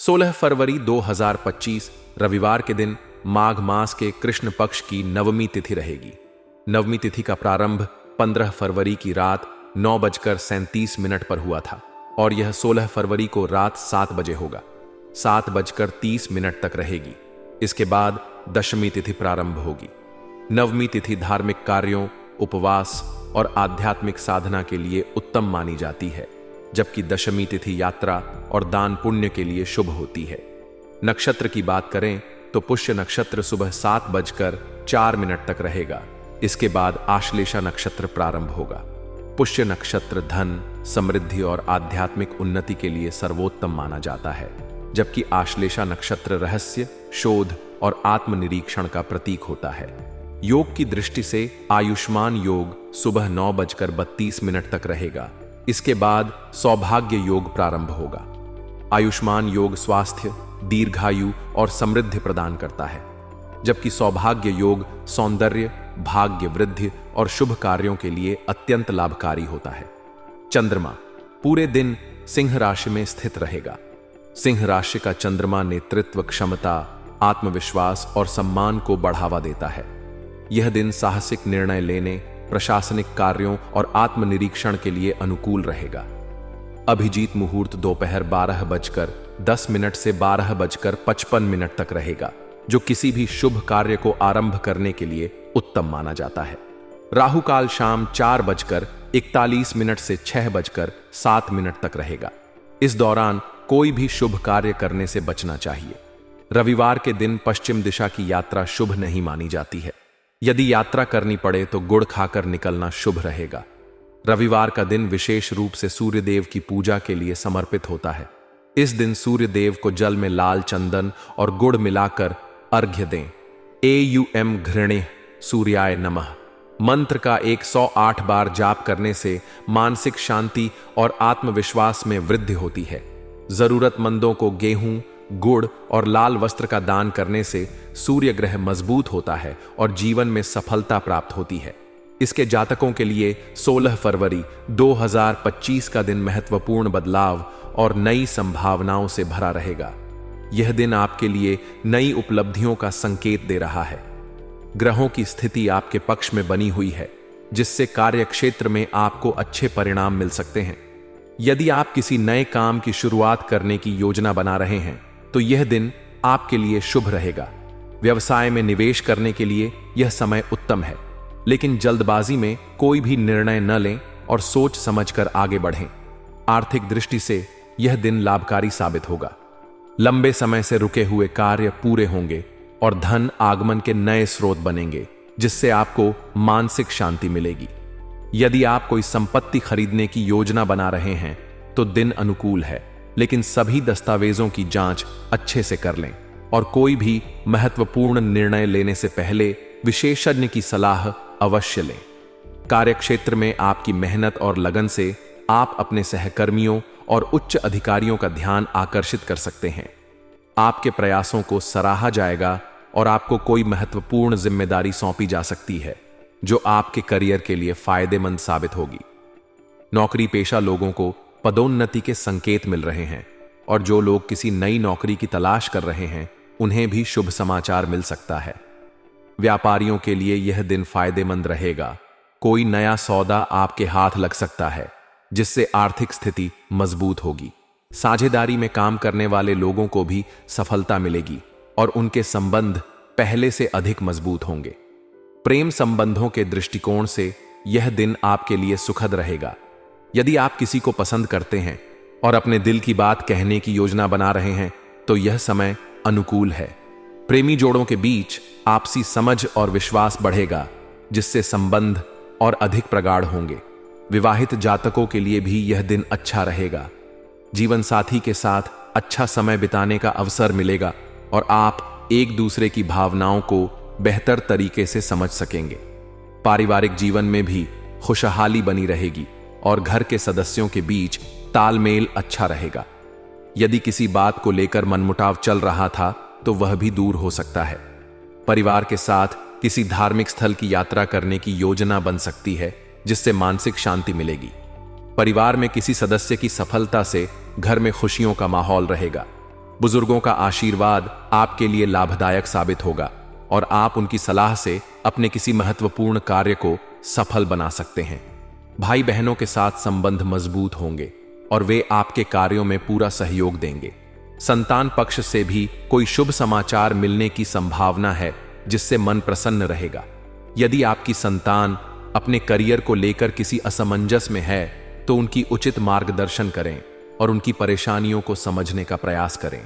16 फरवरी 2025 रविवार के दिन माघ मास के कृष्ण पक्ष की नवमी तिथि रहेगी। नवमी तिथि का प्रारंभ 15 फरवरी की रात 9:37 पर हुआ था और यह 16 फरवरी को रात 7 बजे होगा। 7:30 तक रहेगी। इसके बाद दशमी तिथि प्रारंभ होगी। नवमी तिथि धार्मिक कार्यों, उपवास और आध्यात्मिक साधना के लिए उत्तम मानी जाती है, जबकि दशमी तिथि यात्रा और दान पुण्य के लिए शुभ होती है। नक्षत्र की बात करें तो पुष्य नक्षत्र सुबह 7:04 तक रहेगा। इसके बाद आश्लेषा नक्षत्र प्रारंभ होगा। पुष्य नक्षत्र धन, समृद्धि और आध्यात्मिक उन्नति के लिए सर्वोत्तम माना जाता है, जबकि आश्लेषा नक्षत्र रहस्य, शोध और आत्मनिरीक्षण का प्रतीक होता है। योग की दृष्टि से आयुष्मान योग सुबह 9:32 तक रहेगा। इसके बाद सौभाग्य योग प्रारंभ होगा। आयुष्मान योग स्वास्थ्य, दीर्घायु और समृद्धि प्रदान करता है, जबकि सौभाग्य योग सौंदर्य, भाग्य वृद्धि और शुभ कार्यों के लिए अत्यंत लाभकारी होता है। चंद्रमा पूरे दिन सिंह राशि में स्थित रहेगा। सिंह राशि का चंद्रमा नेतृत्व क्षमता, आत्मविश्वास और सम्मान को बढ़ावा देता है। यह दिन साहसिक निर्णय लेने, प्रशासनिक कार्यों और आत्मनिरीक्षण के लिए अनुकूल रहेगा। अभिजीत मुहूर्त दोपहर 12:10 से 12:55 तक रहेगा, जो किसी भी शुभ कार्य को आरंभ करने के लिए उत्तम माना जाता है। राहु काल शाम 4:41 से 6:07 तक रहेगा। इस दौरान कोई भी शुभ कार्य करने से बचना चाहिए। रविवार के दिन पश्चिम दिशा की यात्रा शुभ नहीं मानी जाती है। यदि यात्रा करनी पड़े तो गुड़ खाकर निकलना शुभ रहेगा। रविवार का दिन विशेष रूप से सूर्यदेव की पूजा के लिए समर्पित होता है। इस दिन सूर्यदेव को जल में लाल चंदन और गुड़ मिलाकर अर्घ्य दें। एयुएम घृणे सूर्याय नमः मंत्र का 108 बार जाप करने से मानसिक शांति और आत्मविश्वास में वृद्धि होती है। जरूरतमंदों को गेहूं, गुड़ और लाल वस्त्र का दान करने से सूर्य ग्रह मजबूत होता है और जीवन में सफलता प्राप्त होती है। इसके जातकों के लिए 16 फरवरी 2025 का दिन महत्वपूर्ण बदलाव और नई संभावनाओं से भरा रहेगा। यह दिन आपके लिए नई उपलब्धियों का संकेत दे रहा है। ग्रहों की स्थिति आपके पक्ष में बनी हुई है, जिससे कार्यक्षेत्र में आपको अच्छे परिणाम मिल सकते हैं। यदि आप किसी नए काम की शुरुआत करने की योजना बना रहे हैं तो यह दिन आपके लिए शुभ रहेगा। व्यवसाय में निवेश करने के लिए यह समय उत्तम है, लेकिन जल्दबाजी में कोई भी निर्णय न लें और सोच समझकर आगे बढ़ें। आर्थिक दृष्टि से यह दिन लाभकारी साबित होगा। लंबे समय से रुके हुए कार्य पूरे होंगे और धन आगमन के नए स्रोत बनेंगे, जिससे आपको मानसिक शांति मिलेगी। यदि आप कोई संपत्ति खरीदने की योजना बना रहे हैं तो दिन अनुकूल है, लेकिन सभी दस्तावेजों की जांच अच्छे से कर लें और कोई भी महत्वपूर्ण निर्णय लेने से पहले विशेषज्ञ की सलाह अवश्य लें। कार्यक्षेत्र में आपकी मेहनत और लगन से आप अपने सहकर्मियों और उच्च अधिकारियों का ध्यान आकर्षित कर सकते हैं। आपके प्रयासों को सराहा जाएगा और आपको कोई महत्वपूर्ण जिम्मेदारी सौंपी जा सकती है, जो आपके करियर के लिए फायदेमंद साबित होगी। नौकरी पेशा लोगों को पदोन्नति के संकेत मिल रहे हैं और जो लोग किसी नई नौकरी की तलाश कर रहे हैं उन्हें भी शुभ समाचार मिल सकता है। व्यापारियों के लिए यह दिन फायदेमंद रहेगा। कोई नया सौदा आपके हाथ लग सकता है, जिससे आर्थिक स्थिति मजबूत होगी। साझेदारी में काम करने वाले लोगों को भी सफलता मिलेगी और उनके संबंध पहले से अधिक मजबूत होंगे। प्रेम संबंधों के दृष्टिकोण से यह दिन आपके लिए सुखद रहेगा। यदि आप किसी को पसंद करते हैं और अपने दिल की बात कहने की योजना बना रहे हैं तो यह समय अनुकूल है। प्रेमी जोड़ों के बीच आपसी समझ और विश्वास बढ़ेगा, जिससे संबंध और अधिक प्रगाढ़ होंगे। विवाहित जातकों के लिए भी यह दिन अच्छा रहेगा। जीवन साथी के साथ अच्छा समय बिताने का अवसर मिलेगा और आप एक दूसरे की भावनाओं को बेहतर तरीके से समझ सकेंगे। पारिवारिक जीवन में भी खुशहाली बनी रहेगी और घर के सदस्यों के बीच तालमेल अच्छा रहेगा। यदि किसी बात को लेकर मनमुटाव चल रहा था तो वह भी दूर हो सकता है। परिवार के साथ किसी धार्मिक स्थल की यात्रा करने की योजना बन सकती है, जिससे मानसिक शांति मिलेगी। परिवार में किसी सदस्य की सफलता से घर में खुशियों का माहौल रहेगा। बुजुर्गों का आशीर्वाद आपके लिए लाभदायक साबित होगा और आप उनकी सलाह से अपने किसी महत्वपूर्ण कार्य को सफल बना सकते हैं। भाई बहनों के साथ संबंध मजबूत होंगे और वे आपके कार्यों में पूरा सहयोग देंगे। संतान पक्ष से भी कोई शुभ समाचार मिलने की संभावना है, जिससे मन प्रसन्न रहेगा। यदि आपकी संतान अपने करियर को लेकर किसी असमंजस में है, तो उनकी उचित मार्गदर्शन करें और उनकी परेशानियों को समझने का प्रयास करें।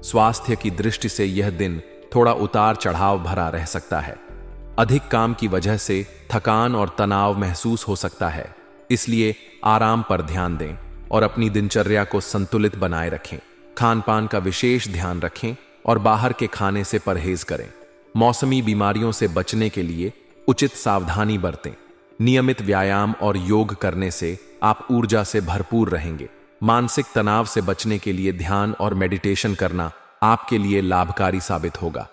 स्वास्थ्य की दृष्टि से यह दिन थोड़ा उतार चढ़ाव भरा रह सकता है। अधिक काम की वजह से थकान और तनाव महसूस हो सकता है, इसलिए आराम पर ध्यान दें और अपनी दिनचर्या को संतुलित बनाए रखें। खान पान का विशेष ध्यान रखें और बाहर के खाने से परहेज करें। मौसमी बीमारियों से बचने के लिए उचित सावधानी बरतें। नियमित व्यायाम और योग करने से आप ऊर्जा से भरपूर रहेंगे। मानसिक तनाव से बचने के लिए ध्यान और मेडिटेशन करना आपके लिए लाभकारी साबित होगा।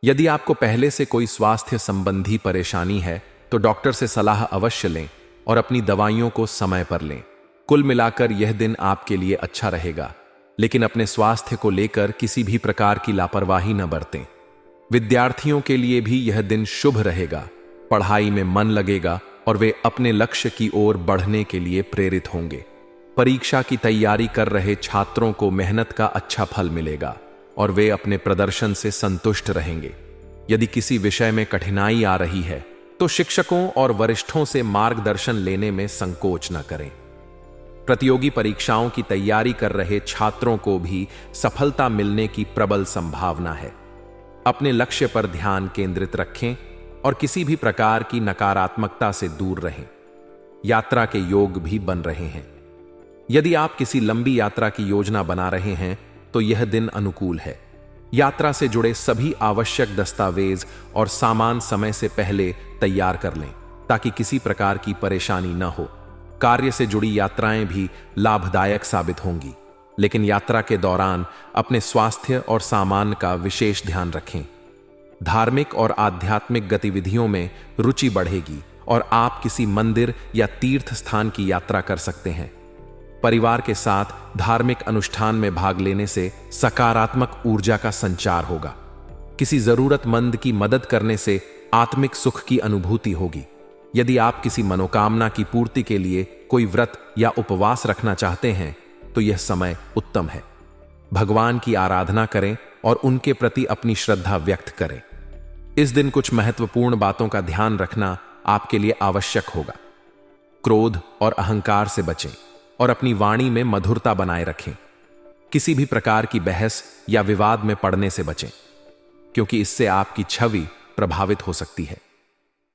यदि आपको पहले से कोई स्वास्थ्य संबंधी परेशानी है, तो डॉक्टर से सलाह अवश्य लें और अपनी दवाइयों को समय पर लें। कुल मिलाकर यह दिन आपके लिए अच्छा रहेगा, लेकिन अपने स्वास्थ्य को लेकर किसी भी प्रकार की लापरवाही न बरतें। विद्यार्थियों के लिए भी यह दिन शुभ रहेगा। पढ़ाई में मन लगेगा और वे अपने लक्ष्य की ओर बढ़ने के लिए प्रेरित होंगे। परीक्षा की तैयारी कर रहे छात्रों को मेहनत का अच्छा फल मिलेगा और वे अपने प्रदर्शन से संतुष्ट रहेंगे। यदि किसी विषय में कठिनाई आ रही है, तो शिक्षकों और वरिष्ठों से मार्गदर्शन लेने में संकोच न करें। प्रतियोगी परीक्षाओं की तैयारी कर रहे छात्रों को भी सफलता मिलने की प्रबल संभावना है। अपने लक्ष्य पर ध्यान केंद्रित रखें और किसी भी प्रकार की नकारात्मकता से दूर रहें। यात्रा के योग भी बन रहे हैं। यदि आप किसी लंबी यात्रा की योजना बना रहे हैं, तो यह दिन अनुकूल है। यात्रा से जुड़े सभी आवश्यक दस्तावेज और सामान समय से पहले तैयार कर लें, ताकि किसी प्रकार की परेशानी न हो। कार्य से जुड़ी यात्राएं भी लाभदायक साबित होंगी, लेकिन यात्रा के दौरान अपने स्वास्थ्य और सामान का विशेष ध्यान रखें। धार्मिक और आध्यात्मिक गतिविधियों में रुचि बढ़ेगी और आप किसी मंदिर या तीर्थ स्थान की यात्रा कर सकते हैं। परिवार के साथ धार्मिक अनुष्ठान में भाग लेने से सकारात्मक ऊर्जा का संचार होगा। किसी जरूरतमंद की मदद करने से आत्मिक सुख की अनुभूति होगी। यदि आप किसी मनोकामना की पूर्ति के लिए कोई व्रत या उपवास रखना चाहते हैं, तो यह समय उत्तम है। भगवान की आराधना करें और उनके प्रति अपनी श्रद्धा व्यक्त करें। इस दिन कुछ महत्वपूर्ण बातों का ध्यान रखना आपके लिए आवश्यक होगा। क्रोध और अहंकार से बचें और अपनी वाणी में मधुरता बनाए रखें। किसी भी प्रकार की बहस या विवाद में पड़ने से बचें, क्योंकि इससे आपकी छवि प्रभावित हो सकती है।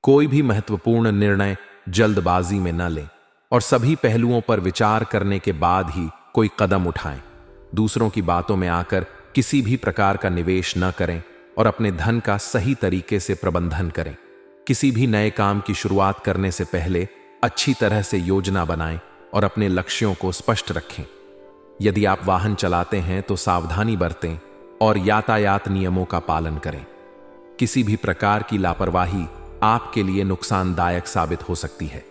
कोई भी महत्वपूर्ण निर्णय जल्दबाजी में न लें और सभी पहलुओं पर विचार करने के बाद ही कोई कदम उठाएं। दूसरों की बातों में आकर किसी भी प्रकार का निवेश न करें और अपने धन का सही तरीके से प्रबंधन करें। किसी भी नए काम की शुरुआत करने से पहले अच्छी तरह से योजना बनाएं और अपने लक्ष्यों को स्पष्ट रखें। यदि आप वाहन चलाते हैं, तो सावधानी बरतें और यातायात नियमों का पालन करें। किसी भी प्रकार की लापरवाही आपके लिए नुकसानदायक साबित हो सकती है।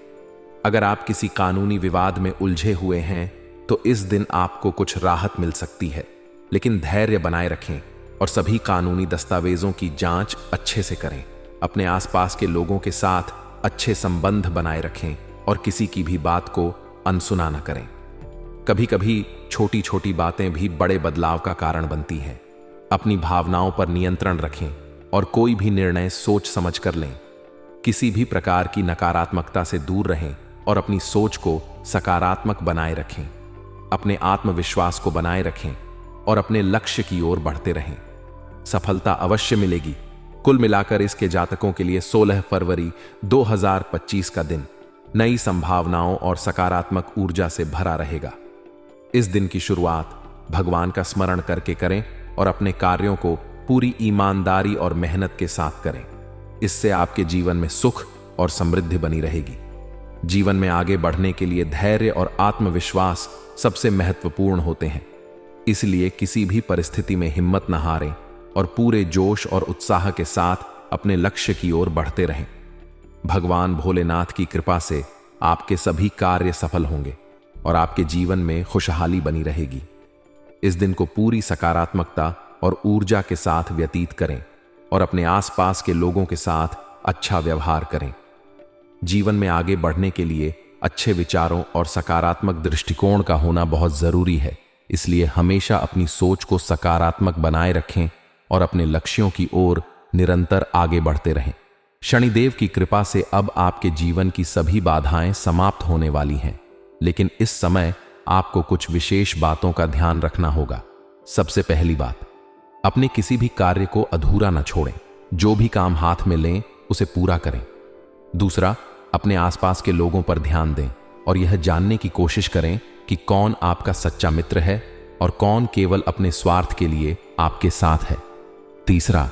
अगर आप किसी कानूनी विवाद में उलझे हुए हैं, तो इस दिन आपको कुछ राहत मिल सकती है, लेकिन धैर्य बनाए रखें और सभी कानूनी दस्तावेजों की जांच अच्छे से करें। अपने आसपास के लोगों के साथ अच्छे संबंध बनाए रखें और किसी की भी बात को अनसुना न करें। कभी कभी छोटी छोटी बातें भी बड़े बदलाव का कारण बनती हैं। अपनी भावनाओं पर नियंत्रण रखें और कोई भी निर्णय सोच समझ कर लें। किसी भी प्रकार की नकारात्मकता से दूर रहें और अपनी सोच को सकारात्मक बनाए रखें। अपने आत्मविश्वास को बनाए रखें और अपने लक्ष्य की ओर बढ़ते रहें। सफलता अवश्य मिलेगी। कुल मिलाकर इसके जातकों के लिए 16 फरवरी 2025 का दिन नई संभावनाओं और सकारात्मक ऊर्जा से भरा रहेगा। इस दिन की शुरुआत भगवान का स्मरण करके करें और अपने कार्यों को पूरी ईमानदारी और मेहनत के साथ करें। इससे आपके जीवन में सुख और समृद्धि बनी रहेगी। जीवन में आगे बढ़ने के लिए धैर्य और आत्मविश्वास सबसे महत्वपूर्ण होते हैं। इसलिए किसी भी परिस्थिति में हिम्मत न हारें और पूरे जोश और उत्साह के साथ अपने लक्ष्य की ओर बढ़ते रहें। भगवान भोलेनाथ की कृपा से आपके सभी कार्य सफल होंगे और आपके जीवन में खुशहाली बनी रहेगी। इस दिन को पूरी सकारात्मकता और ऊर्जा के साथ व्यतीत करें और अपने आसपास के लोगों के साथ अच्छा व्यवहार करें। जीवन में आगे बढ़ने के लिए अच्छे विचारों और सकारात्मक दृष्टिकोण का होना बहुत जरूरी है, इसलिए हमेशा अपनी सोच को सकारात्मक बनाए रखें और अपने लक्ष्यों की ओर निरंतर आगे बढ़ते रहें। शनिदेव की कृपा से अब आपके जीवन की सभी बाधाएं समाप्त होने वाली हैं, लेकिन इस समय आपको कुछ विशेष बातों का ध्यान रखना होगा। सबसे पहली बात, अपने किसी भी कार्य को अधूरा न छोड़ें। जो भी काम हाथ में लें उसे पूरा करें। दूसरा, अपने आसपास के लोगों पर ध्यान दें और यह जानने की कोशिश करें कि कौन आपका सच्चा मित्र है और कौन केवल अपने स्वार्थ के लिए आपके साथ है। तीसरा,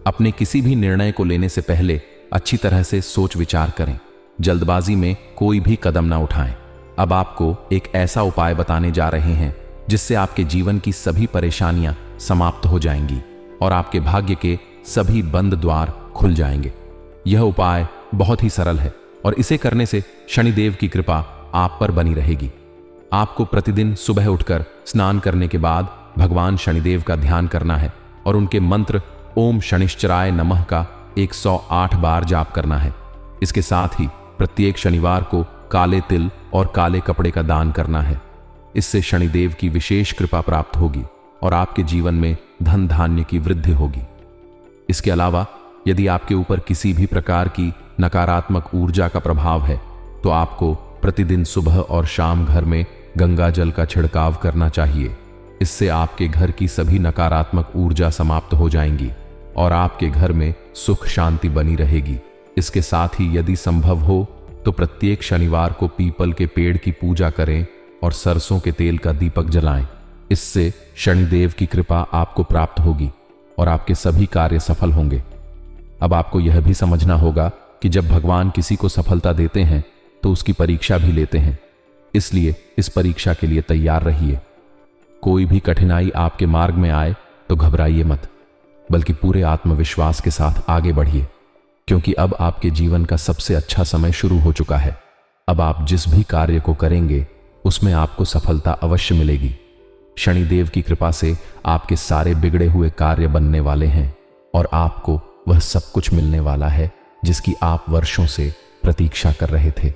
अपने किसी भी निर्णय को लेने से पहले अच्छी तरह से सोच विचार करें। जल्दबाजी में कोई भी कदम ना उठाएं। अब आपको एक ऐसा उपाय बताने जा रहे हैं जिससे आपके जीवन की सभी परेशानियां समाप्त हो जाएंगी और आपके भाग्य के सभी बंद द्वार खुल जाएंगे। यह उपाय बहुत ही सरल है और इसे करने से शनिदेव की कृपा आप पर बनी रहेगी। आपको प्रतिदिन सुबह उठकर स्नान करने के बाद भगवान शनिदेव का ध्यान करना है और उनके मंत्र ओम शनिश्चराय नमः का 108 बार जाप करना है। इसके साथ ही प्रत्येक शनिवार को काले तिल और काले कपड़े का दान करना है। इससे शनिदेव की विशेष कृपा प्राप्त होगी और आपके जीवन में धन धान्य की वृद्धि होगी। इसके अलावा यदि आपके ऊपर किसी भी प्रकार की नकारात्मक ऊर्जा का प्रभाव है तो आपको प्रतिदिन सुबह और शाम घर में गंगा जल का छिड़काव करना चाहिए। इससे आपके घर की सभी नकारात्मक ऊर्जा समाप्त हो जाएंगी और आपके घर में सुख शांति बनी रहेगी। इसके साथ ही यदि संभव हो तो प्रत्येक शनिवार को पीपल के पेड़ की पूजा करें और सरसों के तेल का दीपक जलाएं। इससे शनिदेव की कृपा आपको प्राप्त होगी और आपके सभी कार्य सफल होंगे। अब आपको यह भी समझना होगा कि जब भगवान किसी को सफलता देते हैं तो उसकी परीक्षा भी लेते हैं, इसलिए इस परीक्षा के लिए तैयार रहिए। कोई भी कठिनाई आपके मार्ग में आए तो घबराइए मत, बल्कि पूरे आत्मविश्वास के साथ आगे बढ़िए, क्योंकि अब आपके जीवन का सबसे अच्छा समय शुरू हो चुका है। अब आप जिस भी कार्य को करेंगे उसमें आपको सफलता अवश्य मिलेगी। शनिदेव की कृपा से आपके सारे बिगड़े हुए कार्य बनने वाले हैं और आपको वह सब कुछ मिलने वाला है जिसकी आप वर्षों से प्रतीक्षा कर रहे थे।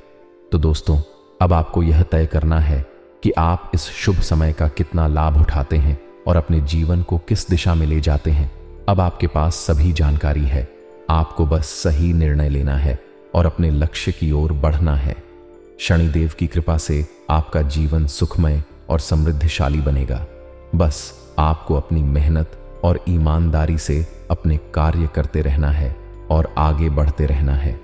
तो दोस्तों, अब आपको यह तय करना है कि आप इस शुभ समय का कितना लाभ उठाते हैं और अपने जीवन को किस दिशा में ले जाते हैं। अब आपके पास सभी जानकारी है, आपको बस सही निर्णय लेना है और अपने लक्ष्य की ओर बढ़ना है। शनिदेव की कृपा से आपका जीवन सुखमय और समृद्धिशाली बनेगा। बस आपको अपनी मेहनत और ईमानदारी से अपने कार्य करते रहना है और आगे बढ़ते रहना है।